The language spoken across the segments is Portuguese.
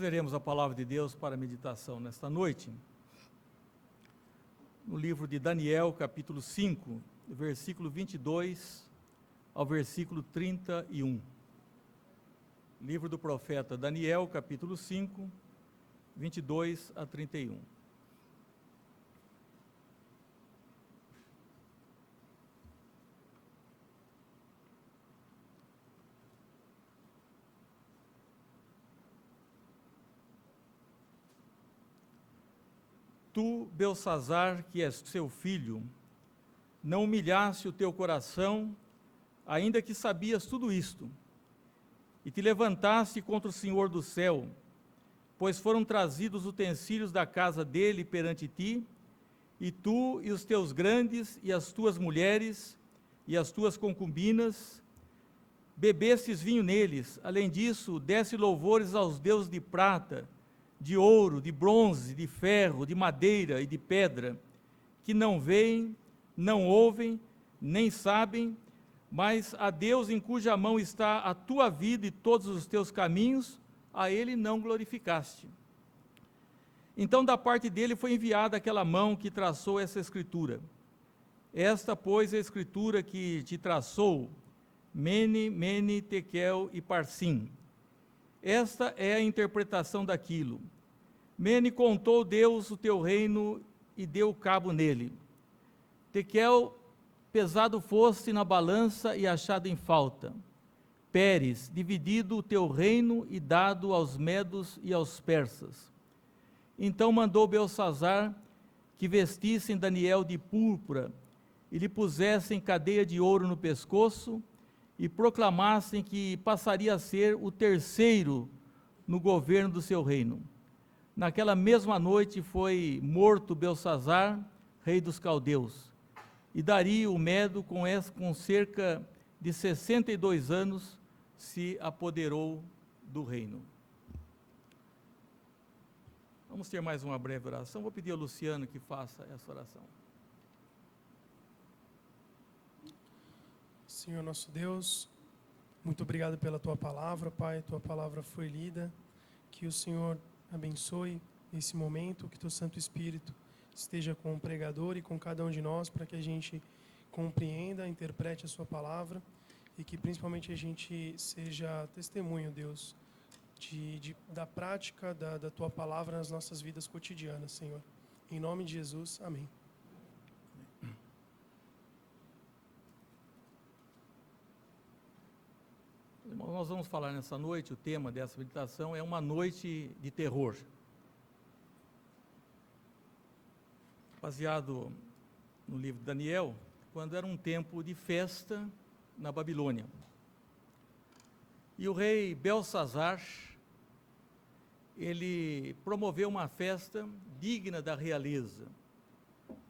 leremos a palavra de Deus para meditação nesta noite, no livro de Daniel, capítulo 5, versículo 22 ao versículo 31. Livro do profeta Daniel, capítulo 5, 22 a 31. Tu, Beltsazar, que és seu filho, não humilhaste o teu coração, ainda que sabias tudo isto, e te levantaste contra o Senhor do céu, pois foram trazidos utensílios da casa dele perante ti, e tu e os teus grandes, e as tuas mulheres, e as tuas concubinas, bebestes vinho neles. Além disso, deste louvores aos deuses de prata, de ouro, de bronze, de ferro, de madeira e de pedra, que não veem, não ouvem, nem sabem, mas a Deus em cuja mão está a tua vida e todos os teus caminhos, a ele não glorificaste. Então da parte dele foi enviada aquela mão que traçou essa escritura. Esta, pois, é a escritura que te traçou, Mene, Mene, Tekel e Parsim. Esta é a interpretação daquilo. Mene, contou Deus o teu reino e deu cabo nele. Tekel, pesado foste na balança e achado em falta. Pérez, dividido o teu reino e dado aos medos e aos persas. Então mandou Beltsazar que vestissem Daniel de púrpura e lhe pusessem cadeia de ouro no pescoço e proclamassem que passaria a ser o terceiro no governo do seu reino. Naquela mesma noite foi morto Beltsazar, rei dos caldeus, e Dario o Medo, com cerca de 62 anos, se apoderou do reino. Vamos ter mais uma breve oração. Vou pedir ao Luciano que faça essa oração. Senhor nosso Deus, muito obrigado pela Tua palavra, Pai. Tua palavra foi lida. Que o Senhor abençoe esse momento, que Teu Santo Espírito esteja com o pregador e com cada um de nós, para que a gente compreenda, interprete a Sua palavra e que principalmente a gente seja testemunho, Deus, da prática da Tua palavra nas nossas vidas cotidianas, Senhor. Em nome de Jesus, amém. Nós vamos falar nessa noite, o tema dessa meditação é uma noite de terror. Baseado no livro de Daniel, quando era um tempo de festa na Babilônia. E o rei Beltsazar, ele promoveu uma festa digna da realeza.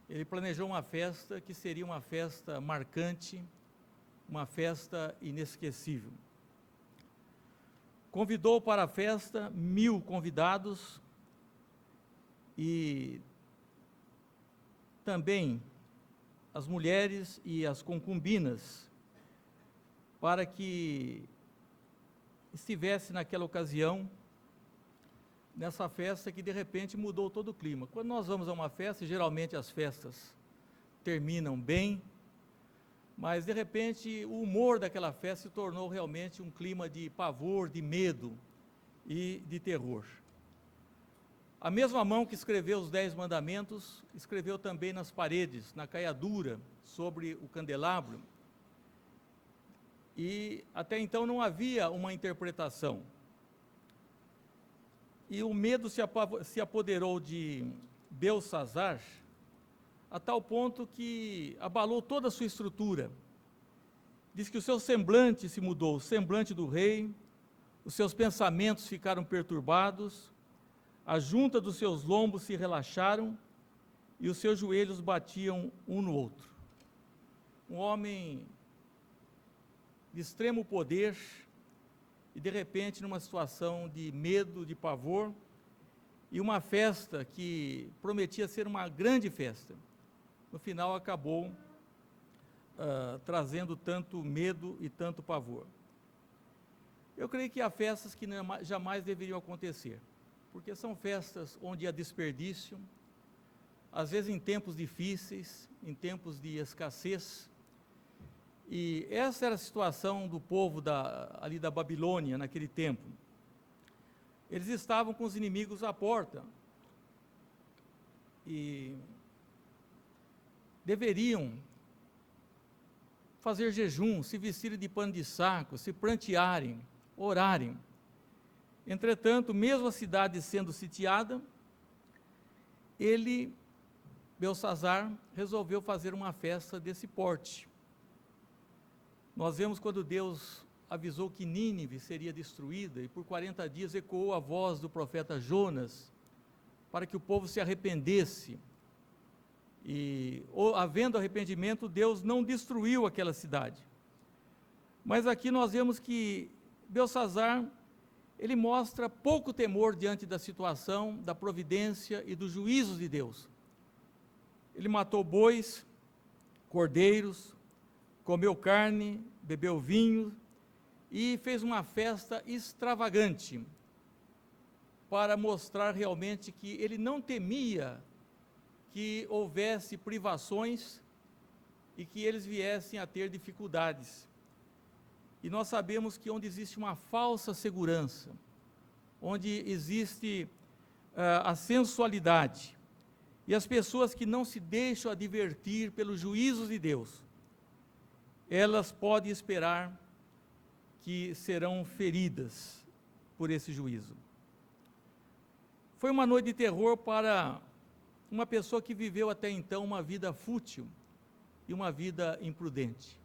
Ele planejou uma festa que seria uma festa marcante, uma festa inesquecível. Convidou para a festa 1000 convidados e também as mulheres e as concubinas, para que estivesse naquela ocasião, nessa festa que de repente mudou todo o clima. Quando nós vamos a uma festa, geralmente as festas terminam bem, mas de repente o humor daquela festa se tornou realmente um clima de pavor, de medo e de terror. A mesma mão que escreveu os 10 mandamentos, escreveu também nas paredes, na caiadura, sobre o candelabro, e até então não havia uma interpretação. E o medo se apoderou de Beltsazar, a tal ponto que abalou toda a sua estrutura. Diz que o seu semblante se mudou, o semblante do rei, os seus pensamentos ficaram perturbados, a junta dos seus lombos se relaxaram e os seus joelhos batiam um no outro. Um homem de extremo poder e, de repente, numa situação de medo, de pavor, e uma festa que prometia ser uma grande festa, no final acabou trazendo tanto medo e tanto pavor. Eu creio que há festas que jamais deveriam acontecer. porque são festas onde há desperdício, às vezes em tempos difíceis, em tempos de escassez. E essa era a situação do povo ali da Babilônia, naquele tempo. Eles estavam com os inimigos à porta, e deveriam fazer jejum, se vestirem de pano de saco, se prantearem, orarem. Entretanto, mesmo a cidade sendo sitiada, Belsazar, resolveu fazer uma festa desse porte. Nós vemos quando Deus avisou que Nínive seria destruída, e por 40 dias ecoou a voz do profeta Jonas, para que o povo se arrependesse. E, havendo arrependimento, Deus não destruiu aquela cidade. Mas aqui nós vemos que Belsazar, ele mostra pouco temor diante da situação, da providência e dos juízos de Deus. Ele matou bois, cordeiros, comeu carne, bebeu vinho e fez uma festa extravagante para mostrar realmente que ele não temia que houvesse privações e que eles viessem a ter dificuldades. E nós sabemos que onde existe uma falsa segurança, onde existe a sensualidade, e as pessoas que não se deixam advertir pelos juízos de Deus, elas podem esperar que serão feridas por esse juízo. Foi uma noite de terror para uma pessoa que viveu até então uma vida fútil e uma vida imprudente.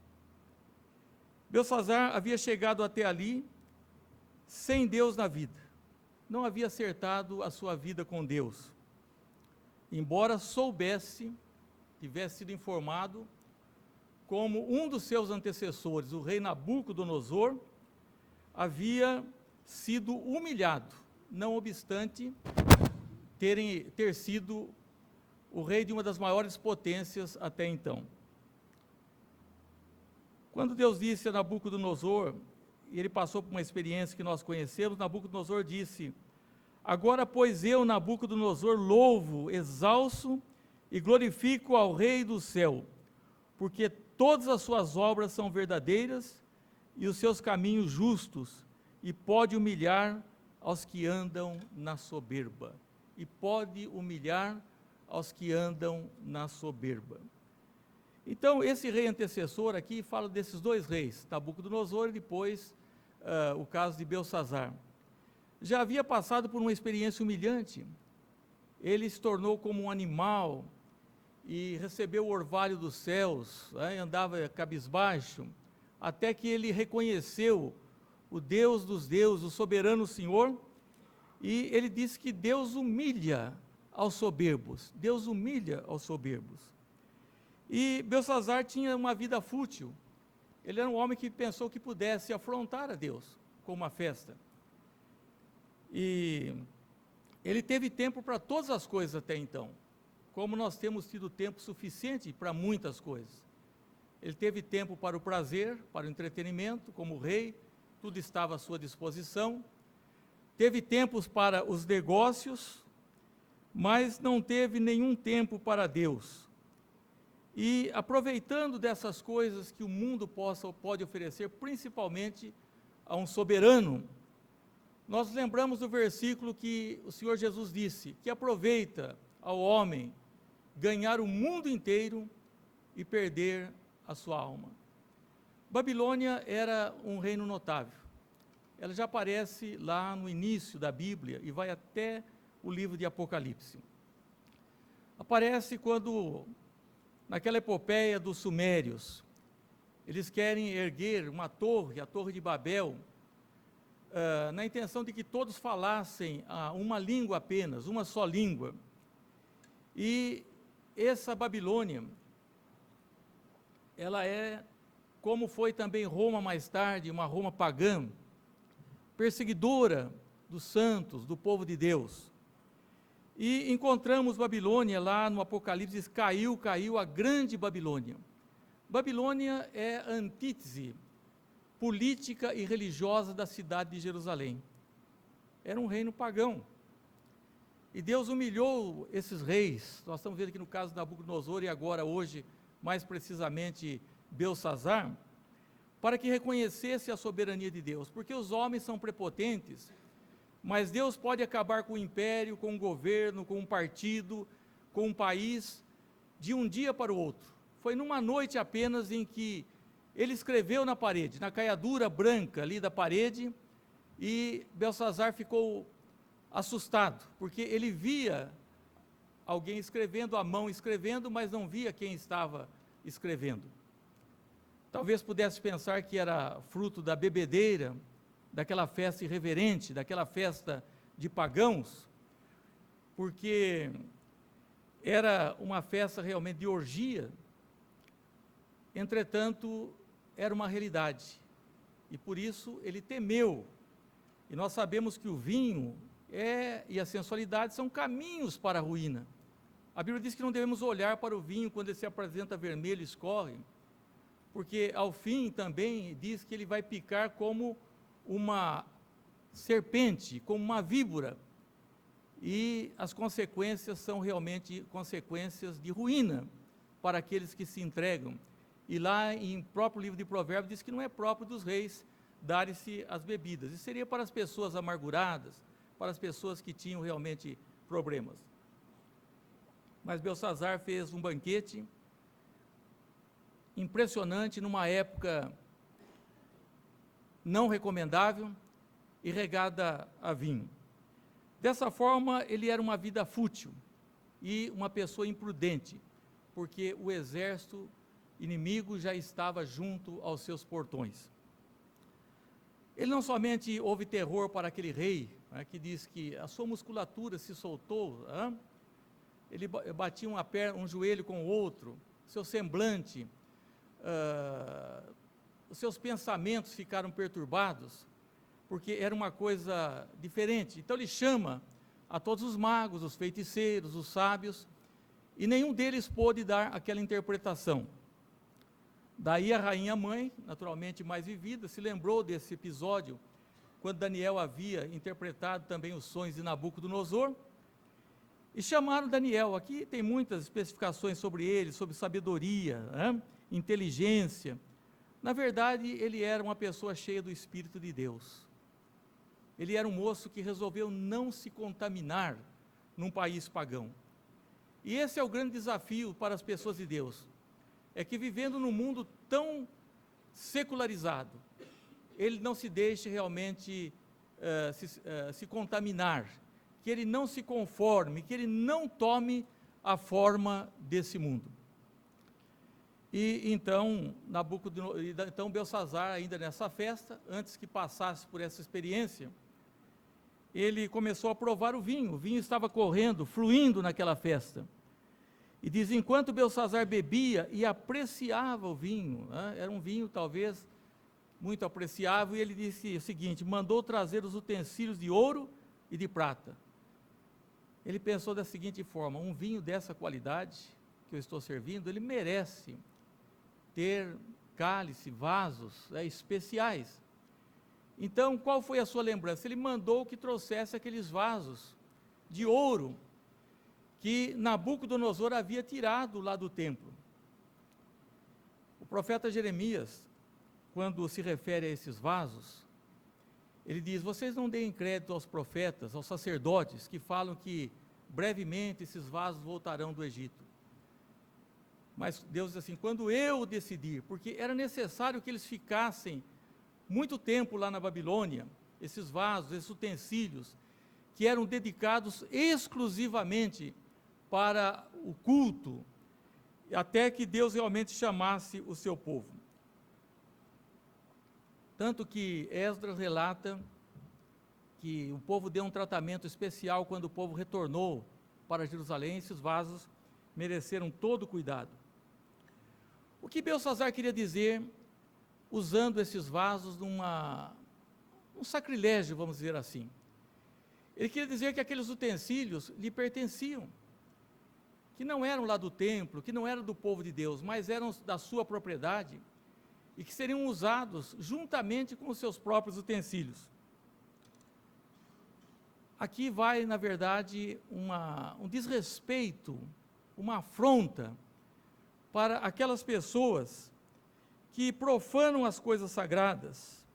Belsazar havia chegado até ali sem Deus na vida, não havia acertado a sua vida com Deus, embora soubesse, tivesse sido informado, como um dos seus antecessores, o rei Nabucodonosor, havia sido humilhado, não obstante ter sido o rei de uma das maiores potências até então. Quando Deus disse a Nabucodonosor, e ele passou por uma experiência que nós conhecemos, Nabucodonosor disse: agora, pois eu, Nabucodonosor, louvo, exalço e glorifico ao Rei do céu, porque todas as suas obras são verdadeiras e os seus caminhos justos, e pode humilhar aos que andam na soberba. E pode humilhar aos que andam na soberba. Então, esse rei antecessor aqui fala desses dois reis, Nabucodonosor e depois o caso de Belsazar. Já havia passado por uma experiência humilhante. Ele se tornou como um animal e recebeu o orvalho dos céus, andava cabisbaixo, até que ele reconheceu o Deus dos deuses, o soberano Senhor, e ele disse que Deus humilha aos soberbos, Deus humilha aos soberbos. E Belsazar tinha uma vida fútil, ele era um homem que pensou que pudesse afrontar a Deus com uma festa. E ele teve tempo para todas as coisas até então, como nós temos tido tempo suficiente para muitas coisas. Ele teve tempo para o prazer, para o entretenimento, como rei, tudo estava à sua disposição. Teve tempos para os negócios, mas não teve nenhum tempo para Deus. E aproveitando dessas coisas que o mundo pode oferecer, principalmente a um soberano, nós lembramos do versículo que o Senhor Jesus disse, que aproveita ao homem ganhar o mundo inteiro e perder a sua alma. Babilônia era um reino notável. Ela já aparece lá no início da Bíblia e vai até o livro de Apocalipse. Aparece quando, naquela epopeia dos sumérios, eles querem erguer uma torre, a Torre de Babel, na intenção de que todos falassem uma língua apenas, uma só língua. E essa Babilônia, ela é, como foi também Roma mais tarde, uma Roma pagã, perseguidora dos santos, do povo de Deus. E encontramos Babilônia lá no Apocalipse, diz, caiu a grande Babilônia. Babilônia é a antítese política e religiosa da cidade de Jerusalém. Era um reino pagão. E Deus humilhou esses reis. Nós estamos vendo aqui no caso de Nabucodonosor e agora hoje, mais precisamente, Belsazzar, para que reconhecesse a soberania de Deus, porque os homens são prepotentes, mas Deus pode acabar com o império, com o governo, com um partido, com um país, de um dia para o outro. Foi numa noite apenas em que ele escreveu na parede, na caiadura branca ali da parede, e Belsazzar ficou assustado, porque ele via alguém escrevendo, a mão escrevendo, mas não via quem estava escrevendo. Talvez pudesse pensar que era fruto da bebedeira, daquela festa irreverente, daquela festa de pagãos, porque era uma festa realmente de orgia. Entretanto, era uma realidade, e por isso ele temeu. E nós sabemos que o vinho e a sensualidade são caminhos para a ruína. A Bíblia diz que não devemos olhar para o vinho quando ele se apresenta vermelho e escorre, porque ao fim também diz que ele vai picar como uma serpente, como uma víbora, e as consequências são realmente consequências de ruína para aqueles que se entregam. E lá em próprio livro de Provérbios diz que não é próprio dos reis darem-se as bebidas, e seria para as pessoas amarguradas, para as pessoas que tinham realmente problemas. Mas Belsazzar fez um banquete impressionante, numa época não recomendável e regada a vinho. Dessa forma, ele era uma vida fútil e uma pessoa imprudente, porque o exército inimigo já estava junto aos seus portões. Ele não somente houve terror para aquele rei, né, que diz que a sua musculatura se soltou, ele batia um joelho com o outro, seu semblante, os seus pensamentos ficaram perturbados, porque era uma coisa diferente. Então ele chama a todos os magos, os feiticeiros, os sábios, e nenhum deles pôde dar aquela interpretação. Daí a rainha mãe, naturalmente mais vivida, se lembrou desse episódio, quando Daniel havia interpretado também os sonhos de Nabucodonosor, e chamaram Daniel. Aqui tem muitas especificações sobre ele, sobre sabedoria, inteligência. Na verdade, ele era uma pessoa cheia do Espírito de Deus. Ele era um moço que resolveu não se contaminar num país pagão. E esse é o grande desafio para as pessoas de Deus, é que vivendo num mundo tão secularizado, ele não se deixe realmente se contaminar, que ele não se conforme, que ele não tome a forma desse mundo. E então, então Belsazzar, ainda nessa festa, antes que passasse por essa experiência, ele começou a provar o vinho estava correndo, fluindo naquela festa. E diz, enquanto Belsazzar bebia e apreciava o vinho, era um vinho talvez muito apreciável, e ele disse o seguinte, mandou trazer os utensílios de ouro e de prata. Ele pensou da seguinte forma, um vinho dessa qualidade que eu estou servindo, ele merece ter cálice, vasos especiais. Então, qual foi a sua lembrança? Ele mandou que trouxesse aqueles vasos de ouro que Nabucodonosor havia tirado lá do templo. O profeta Jeremias, quando se refere a esses vasos, ele diz, vocês não deem crédito aos profetas, aos sacerdotes, que falam que brevemente esses vasos voltarão do Egito. Mas Deus diz assim, quando eu decidir, porque era necessário que eles ficassem muito tempo lá na Babilônia, esses vasos, esses utensílios, que eram dedicados exclusivamente para o culto, até que Deus realmente chamasse o seu povo. Tanto que Esdras relata que o povo deu um tratamento especial quando o povo retornou para Jerusalém, esses vasos mereceram todo o cuidado. O que Belsazzar queria dizer, usando esses vasos um sacrilégio, vamos dizer assim? Ele queria dizer que aqueles utensílios lhe pertenciam, que não eram lá do templo, que não eram do povo de Deus, mas eram da sua propriedade, e que seriam usados juntamente com os seus próprios utensílios. aqui vai, na verdade, um desrespeito, uma afronta para aquelas pessoas que profanam as coisas sagradas.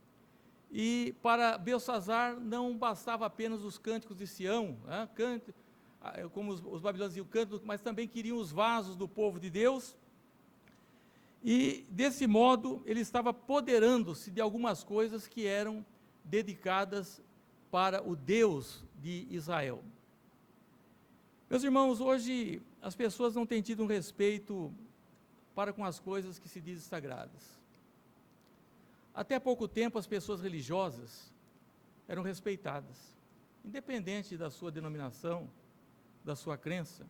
E para Belsassar não bastava apenas os cânticos de Sião, né, como os babilônios diziam, cânticos, mas também queriam os vasos do povo de Deus. E, desse modo, ele estava apoderando-se de algumas coisas que eram dedicadas para o Deus de Israel. Meus irmãos, hoje as pessoas não têm tido um respeito para com as coisas que se dizem sagradas. Até há pouco tempo as pessoas religiosas eram respeitadas, independente da sua denominação, da sua crença.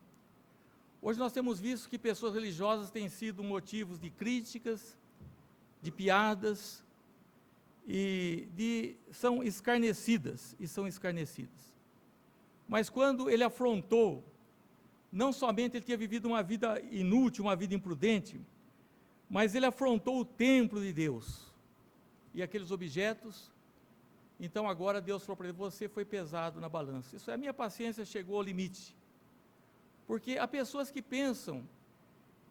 Hoje nós temos visto que pessoas religiosas têm sido motivos de críticas, de piadas, são escarnecidas. Mas quando ele afrontou, não somente ele tinha vivido uma vida inútil, uma vida imprudente, mas ele afrontou o templo de Deus e aqueles objetos. Então agora Deus falou para ele: você foi pesado na balança. Isso é, a minha paciência chegou ao limite. Porque há pessoas que pensam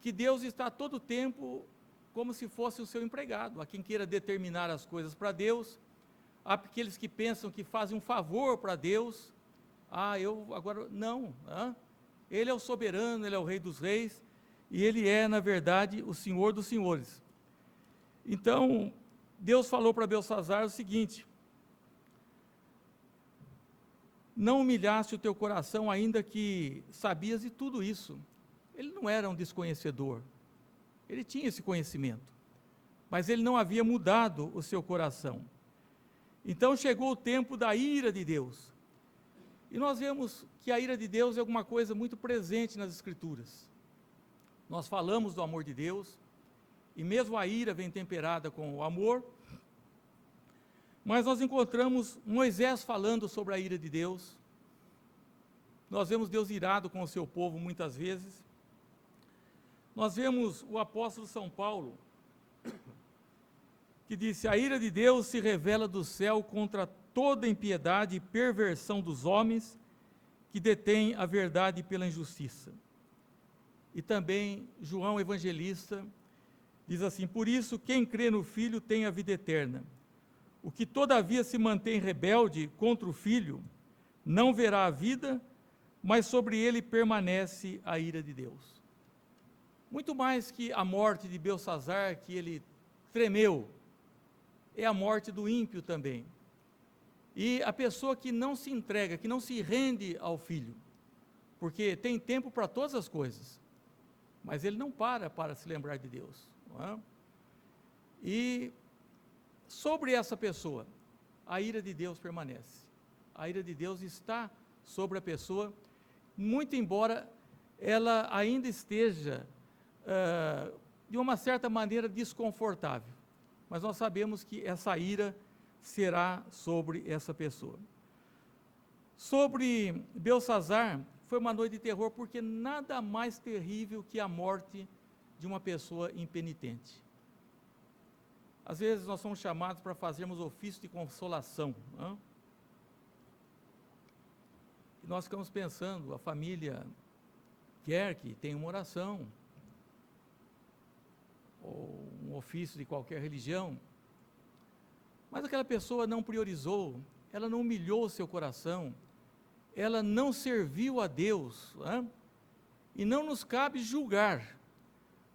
que Deus está todo o tempo como se fosse o seu empregado. Há quem queira determinar as coisas para Deus, há aqueles que pensam que fazem um favor para Deus. Não. Ele é o soberano, ele é o rei dos reis, e ele é, na verdade, o Senhor dos senhores. Então, Deus falou para Belsassar o seguinte: não humilhaste o teu coração, ainda que sabias de tudo isso. Ele não era um desconhecedor, ele tinha esse conhecimento, mas ele não havia mudado o seu coração. Então chegou o tempo da ira de Deus, e nós vemos que a ira de Deus é alguma coisa muito presente nas Escrituras. Nós falamos do amor de Deus, e mesmo a ira vem temperada com o amor, mas nós encontramos Moisés falando sobre a ira de Deus. Nós vemos Deus irado com o seu povo muitas vezes. Nós vemos o apóstolo São Paulo, que disse: a ira de Deus se revela do céu contra toda impiedade e perversão dos homens que detêm a verdade pela injustiça. E também João Evangelista diz assim: por isso quem crê no Filho tem a vida eterna. O que todavia se mantém rebelde contra o Filho não verá a vida, mas sobre ele permanece a ira de Deus. Muito mais que a morte de Belsassar, que ele tremeu, é a morte do ímpio também. E a pessoa que não se entrega, que não se rende ao Filho, porque tem tempo para todas as coisas, mas ele não para se lembrar de Deus. Não é? E sobre essa pessoa, a ira de Deus permanece. A ira de Deus está sobre a pessoa, muito embora ela ainda esteja, de uma certa maneira, desconfortável. Mas nós sabemos que essa ira será sobre essa pessoa. Sobre Belsassar, foi uma noite de terror, porque nada mais terrível que a morte de uma pessoa impenitente. Às vezes nós somos chamados para fazermos ofício de consolação, não? E nós ficamos pensando, a família quer que tenha uma oração, ou um ofício de qualquer religião, mas aquela pessoa não priorizou, ela não humilhou o seu coração, ela não serviu a Deus, não é? E não nos cabe julgar.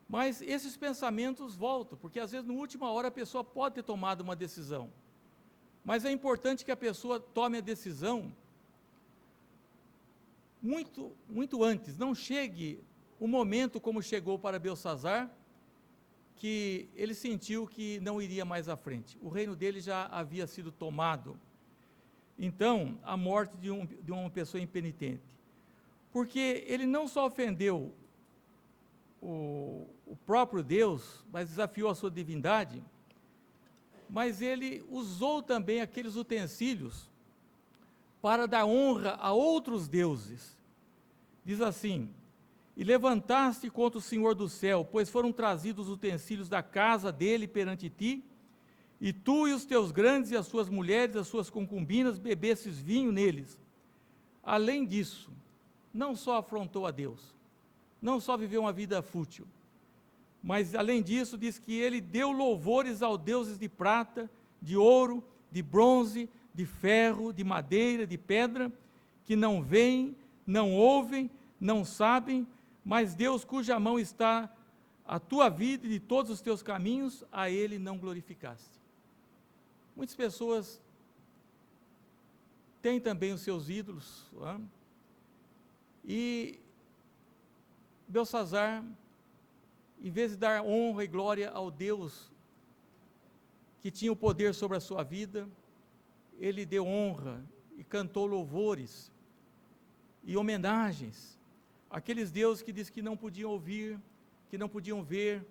Mas esses pensamentos voltam, porque às vezes, na última hora, a pessoa pode ter tomado uma decisão. Mas é importante que a pessoa tome a decisão muito antes. Não chegue o momento como chegou para Belsassar, que ele sentiu que não iria mais à frente. O reino dele já havia sido tomado. Então, a morte de uma pessoa impenitente. Porque ele não só ofendeu o próprio Deus, mas desafiou a sua divindade, mas ele usou também aqueles utensílios para dar honra a outros deuses. Diz assim: e levantaste contra o Senhor do céu, pois foram trazidos os utensílios da casa dele perante ti, e tu e os teus grandes e as suas mulheres, as suas concubinas, bebestes vinho neles. além disso, não só afrontou a Deus, não só viveu uma vida fútil, mas além disso diz que ele deu louvores aos deuses de prata, de ouro, de bronze, de ferro, de madeira, de pedra, que não veem, não ouvem, não sabem, mas Deus cuja mão está a tua vida e de todos os teus caminhos, a ele não glorificaste. Muitas pessoas têm também os seus ídolos, e Belsassar, em vez de dar honra e glória ao Deus que tinha o poder sobre a sua vida, ele deu honra e cantou louvores e homenagens àqueles deuses que diz que não podiam ouvir, que não podiam ver,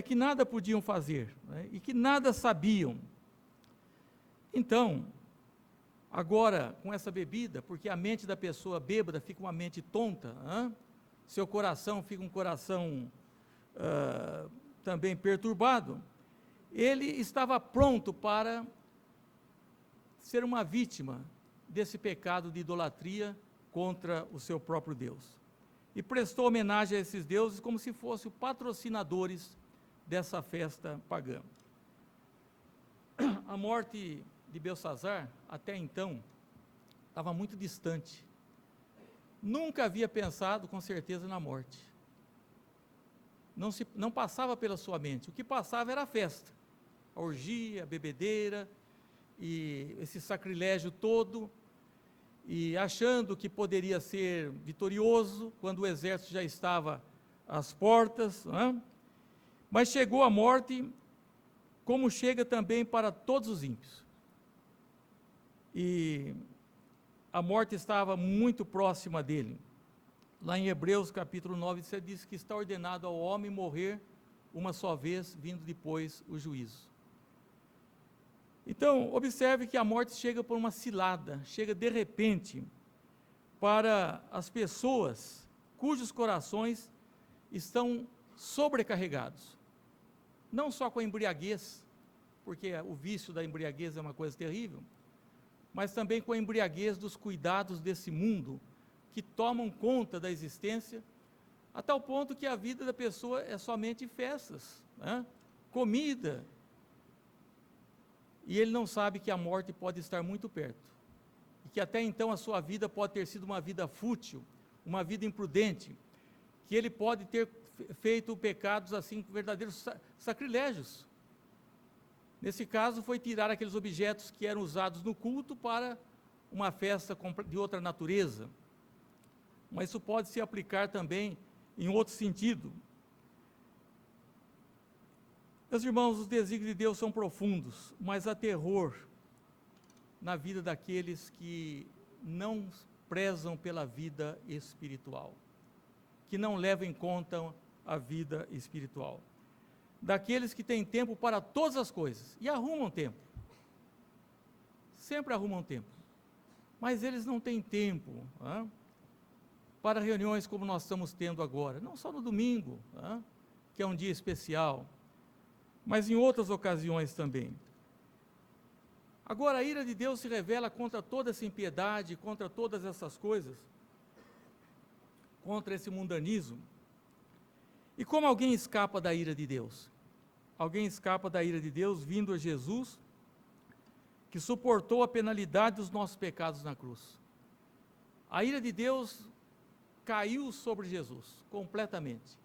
que nada podiam fazer, né, e que nada sabiam. Então, agora, com essa bebida, porque a mente da pessoa bêbada fica uma mente tonta, seu coração fica um coração também perturbado, ele estava pronto para ser uma vítima desse pecado de idolatria contra o seu próprio Deus. E prestou homenagem a esses deuses como se fossem patrocinadores dessa festa pagã. A morte de Belsassar, até então, estava muito distante. Nunca havia pensado, com certeza, na morte. Não passava pela sua mente. O que passava era a festa, a orgia, a bebedeira, e esse sacrilégio todo, e achando que poderia ser vitorioso, quando o exército já estava às portas, mas chegou a morte, como chega também para todos os ímpios. E a morte estava muito próxima dele. Lá em Hebreus capítulo 9, você diz que está ordenado ao homem morrer uma só vez, vindo depois o juízo. Então, observe que a morte chega por uma cilada, chega de repente para as pessoas cujos corações estão sobrecarregados. Não só com a embriaguez, porque o vício da embriaguez é uma coisa terrível, mas também com a embriaguez dos cuidados desse mundo, que tomam conta da existência, a tal ponto que a vida da pessoa é somente festas, comida, e ele não sabe que a morte pode estar muito perto, e que até então a sua vida pode ter sido uma vida fútil, uma vida imprudente, que ele pode ter feito pecados assim, verdadeiros sacrilégios. Nesse caso foi tirar aqueles objetos que eram usados no culto para uma festa de outra natureza, mas isso pode se aplicar também em outro sentido. Meus irmãos, os desígnios de Deus são profundos, mas há terror na vida daqueles que não prezam pela vida espiritual, que não levam em conta a vida espiritual. Daqueles que têm tempo para todas as coisas, e arrumam tempo, sempre arrumam tempo, mas eles não têm tempo para reuniões como nós estamos tendo agora, não só no domingo, que é um dia especial, mas em outras ocasiões também. Agora, a ira de Deus se revela contra toda essa impiedade, contra todas essas coisas, contra esse mundanismo. E como alguém escapa da ira de Deus? Alguém escapa da ira de Deus vindo a Jesus, que suportou a penalidade dos nossos pecados na cruz. A ira de Deus caiu sobre Jesus, completamente.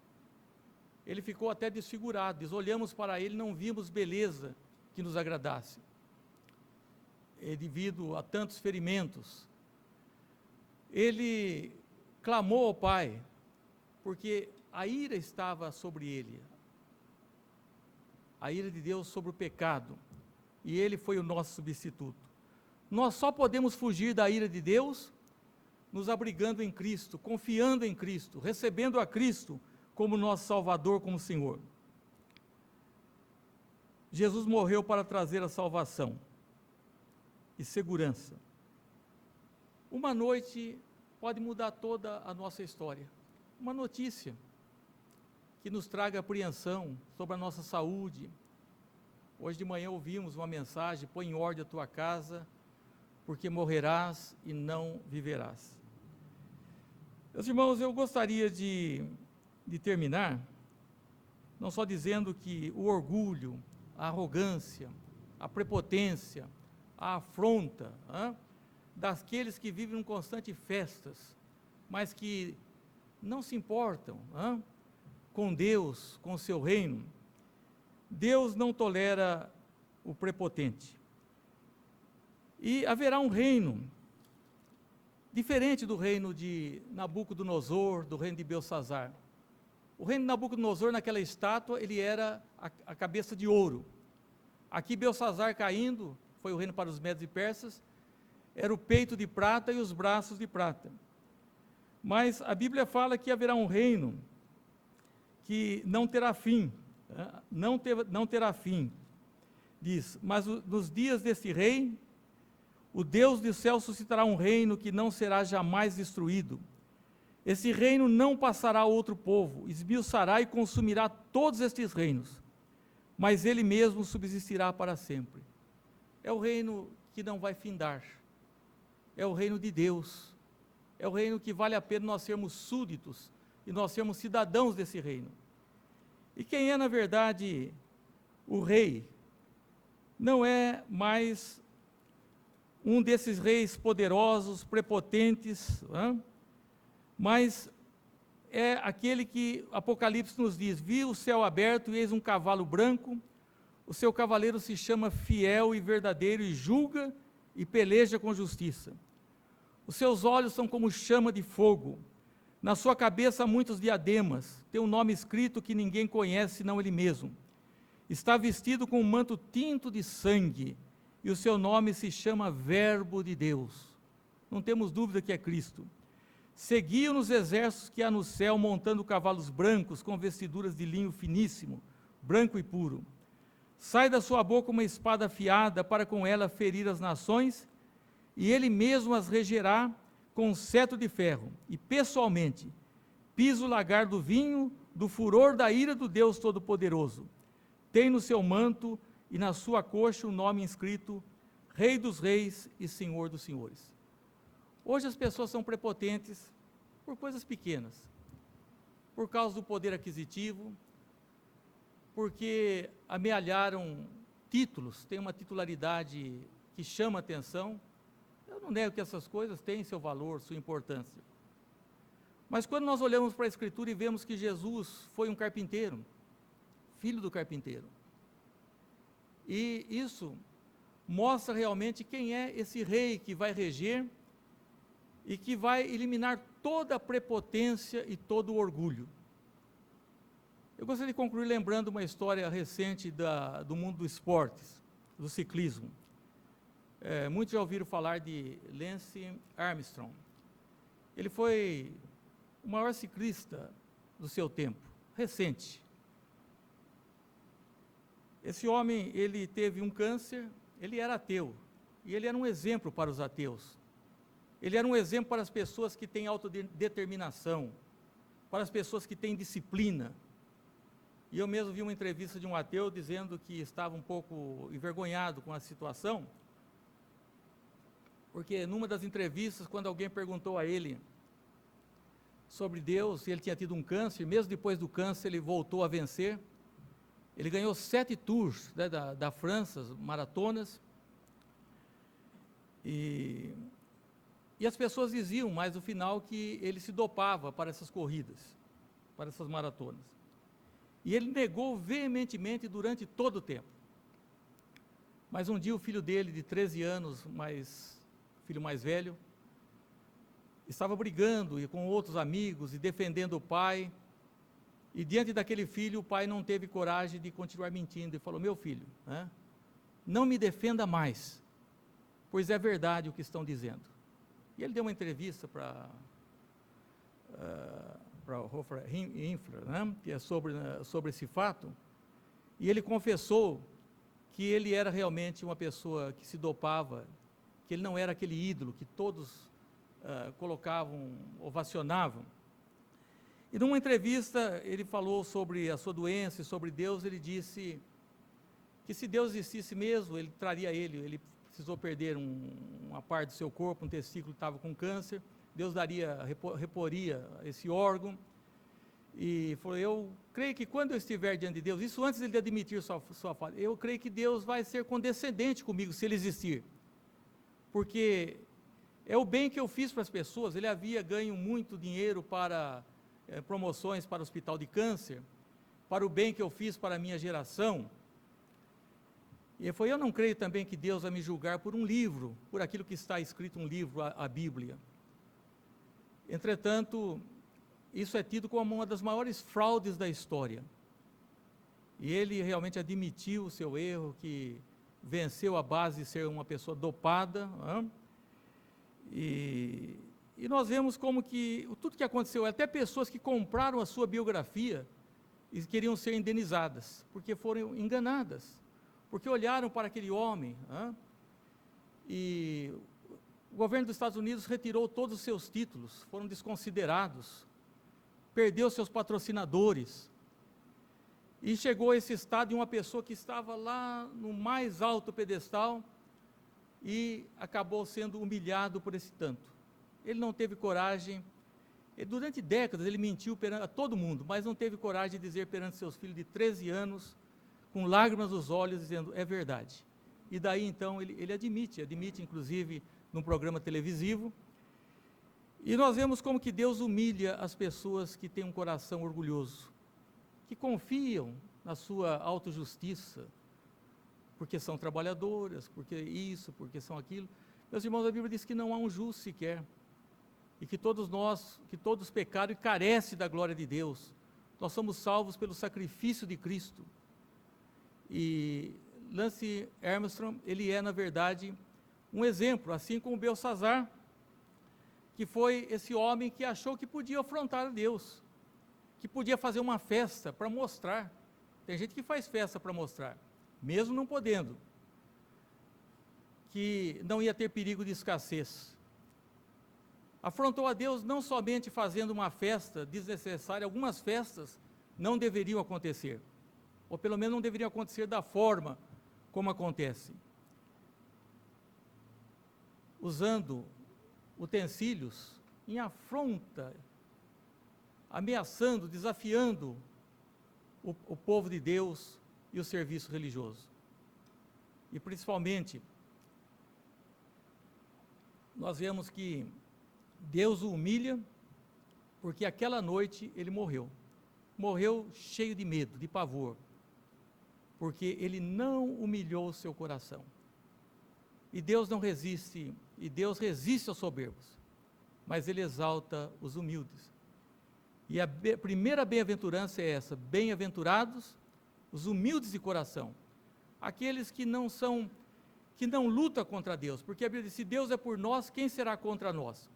Ele ficou até desfigurado, diz, olhamos para ele e não vimos beleza que nos agradasse, devido a tantos ferimentos. Ele clamou ao Pai, porque a ira estava sobre ele, a ira de Deus sobre o pecado, e ele foi o nosso substituto. Nós só podemos fugir da ira de Deus nos abrigando em Cristo, confiando em Cristo, recebendo a Cristo como nosso Salvador, como Senhor. Jesus morreu para trazer a salvação e segurança. Uma noite pode mudar toda a nossa história. Uma notícia que nos traga apreensão sobre a nossa saúde. Hoje de manhã ouvimos uma mensagem, põe em ordem a tua casa, porque morrerás e não viverás. Meus irmãos, eu gostaria de terminar, não só dizendo que o orgulho, a arrogância, a prepotência, a afronta daqueles que vivem em constantes festas, mas que não se importam com Deus, com o seu reino. Deus não tolera o prepotente. E haverá um reino diferente do reino de Nabucodonosor, do reino de Belsazar. O reino de Nabucodonosor, naquela estátua, ele era a cabeça de ouro. Aqui Belsazar caindo, foi o reino para os medos e persas, era o peito de prata e os braços de prata. Mas a Bíblia fala que haverá um reino que não terá fim, não terá fim. Diz, mas nos dias desse rei, o Deus do céu suscitará um reino que não será jamais destruído. Esse reino não passará a outro povo, esmiuçará e consumirá todos estes reinos, mas ele mesmo subsistirá para sempre. É o reino que não vai findar, é o reino de Deus, é o reino que vale a pena nós sermos súditos e nós sermos cidadãos desse reino. E quem é, na verdade, o rei? Não é mais um desses reis poderosos, prepotentes, mas é aquele que Apocalipse nos diz: vi o céu aberto e eis um cavalo branco, o seu cavaleiro se chama Fiel e Verdadeiro e julga e peleja com justiça. Os seus olhos são como chama de fogo, na sua cabeça há muitos diademas, tem um nome escrito que ninguém conhece senão ele mesmo. Está vestido com um manto tinto de sangue, e o seu nome se chama Verbo de Deus. Não temos dúvida que é Cristo. Seguiu nos exércitos que há no céu, montando cavalos brancos, com vestiduras de linho finíssimo, branco e puro. Sai da sua boca uma espada afiada, para com ela ferir as nações, e ele mesmo as regerá com um cetro de ferro, e pessoalmente pisa o lagar do vinho, do furor da ira do Deus Todo-Poderoso. Tem no seu manto e na sua coxa o nome inscrito: Rei dos Reis e Senhor dos Senhores. Hoje as pessoas são prepotentes por coisas pequenas, por causa do poder aquisitivo, porque amealharam títulos, tem uma titularidade que chama atenção. Eu não nego que essas coisas têm seu valor, sua importância. Mas quando nós olhamos para a Escritura e vemos que Jesus foi um carpinteiro, filho do carpinteiro, e isso mostra realmente quem é esse rei que vai reger e que vai eliminar toda a prepotência e todo o orgulho. Eu gostaria de concluir lembrando uma história recente do mundo dos esportes, do ciclismo. Muitos já ouviram falar de Lance Armstrong. Ele foi o maior ciclista do seu tempo, recente. Esse homem, ele teve um câncer, ele era ateu, e ele era um exemplo para os ateus. Ele era um exemplo para as pessoas que têm autodeterminação, para as pessoas que têm disciplina. E eu mesmo vi uma entrevista de um ateu dizendo que estava um pouco envergonhado com a situação, porque numa das entrevistas, quando alguém perguntou a ele sobre Deus, se ele tinha tido um câncer, mesmo depois do câncer ele voltou a vencer. Ele ganhou 7 tours da França, maratonas, e as pessoas diziam, mais no final, que ele se dopava para essas corridas, para essas maratonas. E ele negou veementemente durante todo o tempo. Mas um dia o filho dele, de 13 anos, filho mais velho, estava brigando com outros amigos e defendendo o pai, e diante daquele filho, o pai não teve coragem de continuar mentindo, e falou: meu filho, não me defenda mais, pois é verdade o que estão dizendo. E ele deu uma entrevista para Hofer Infler, que é sobre esse fato, e ele confessou que ele era realmente uma pessoa que se dopava, que ele não era aquele ídolo que todos colocavam, ovacionavam. E numa entrevista, ele falou sobre a sua doença e sobre Deus. Ele disse que se Deus existisse mesmo, ele traria ele precisou perder uma parte do seu corpo, um testículo estava com câncer, Deus reporia esse órgão, e falou, eu creio que quando eu estiver diante de Deus, isso antes de admitir sua falha, eu creio que Deus vai ser condescendente comigo, se Ele existir, porque é o bem que eu fiz para as pessoas. Ele havia ganho muito dinheiro para promoções para o hospital de câncer, para o bem que eu fiz para a minha geração, e ele falou, eu não creio também que Deus vai me julgar por um livro, por aquilo que está escrito um livro, a Bíblia. Entretanto, isso é tido como uma das maiores fraudes da história. E ele realmente admitiu o seu erro, que venceu a base de ser uma pessoa dopada. E nós vemos como que tudo que aconteceu, até pessoas que compraram a sua biografia e queriam ser indenizadas, porque foram enganadas, porque olharam para aquele homem. E o governo dos Estados Unidos retirou todos os seus títulos, foram desconsiderados, perdeu seus patrocinadores, e chegou a esse estado de uma pessoa que estava lá no mais alto pedestal, e acabou sendo humilhado por esse tanto. Ele não teve coragem, durante décadas ele mentiu a todo mundo, mas não teve coragem de dizer perante seus filhos de 13 anos, com lágrimas nos olhos, dizendo, é verdade. E daí então ele admite inclusive num programa televisivo. E nós vemos como que Deus humilha as pessoas que têm um coração orgulhoso, que confiam na sua autojustiça, porque são trabalhadoras, porque isso, porque são aquilo. Meus irmãos, a Bíblia diz que não há um justo sequer, e que todos pecaram e carecem da glória de Deus. Nós somos salvos pelo sacrifício de Cristo. E Lance Armstrong, ele é, na verdade, um exemplo, assim como Belsazar, que foi esse homem que achou que podia afrontar a Deus, que podia fazer uma festa para mostrar. Tem gente que faz festa para mostrar, mesmo não podendo, que não ia ter perigo de escassez. Afrontou a Deus não somente fazendo uma festa desnecessária, algumas festas não deveriam acontecer, ou pelo menos não deveriam acontecer da forma como acontece. Usando utensílios em afronta, ameaçando, desafiando o povo de Deus e o serviço religioso. E principalmente, nós vemos que Deus o humilha, porque aquela noite ele morreu cheio de medo, de pavor, porque ele não humilhou o seu coração. E Deus não resiste, e Deus resiste aos soberbos, mas Ele exalta os humildes. E a primeira bem-aventurança é essa: bem-aventurados os humildes de coração, aqueles que não lutam contra Deus, porque a Bíblia diz, se Deus é por nós, quem será contra nós?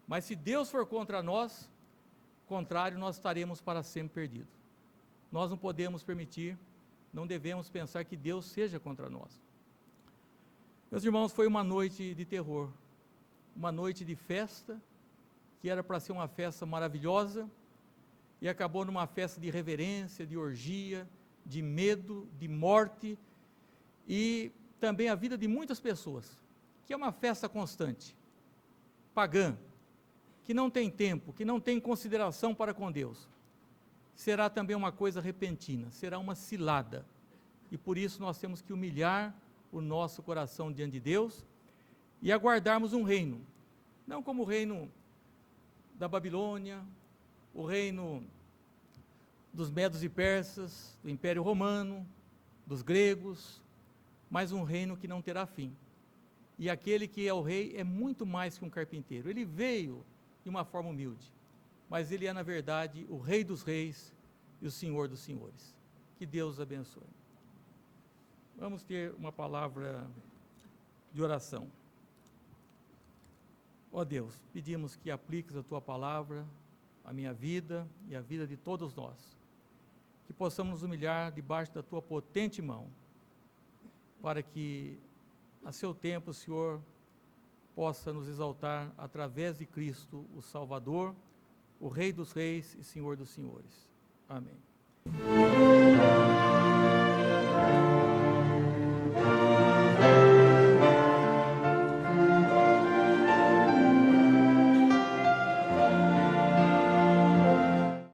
Mas se Deus for contra nós, contrário, nós estaremos para sempre perdidos. Nós não podemos permitir, não devemos pensar que Deus seja contra nós. Meus irmãos, foi uma noite de terror, uma noite de festa, que era para ser uma festa maravilhosa, e acabou numa festa de reverência, de orgia, de medo, de morte, e também a vida de muitas pessoas, que é uma festa constante, pagã, que não tem tempo, que não tem consideração para com Deus. Será também uma coisa repentina, será uma cilada, e por isso nós temos que humilhar o nosso coração diante de Deus e aguardarmos um reino, não como o reino da Babilônia, o reino dos medos e persas, do Império Romano, dos gregos, mas um reino que não terá fim. E aquele que é o rei é muito mais que um carpinteiro. Ele veio de uma forma humilde, mas ele é, na verdade, o Rei dos Reis e o Senhor dos Senhores. Que Deus os abençoe. Vamos ter uma palavra de oração. Ó Deus, pedimos que apliques a Tua palavra à minha vida e à vida de todos nós, que possamos nos humilhar debaixo da Tua potente mão, para que, a seu tempo, o Senhor possa nos exaltar através de Cristo, o Salvador, o Rei dos Reis e Senhor dos Senhores. Amém.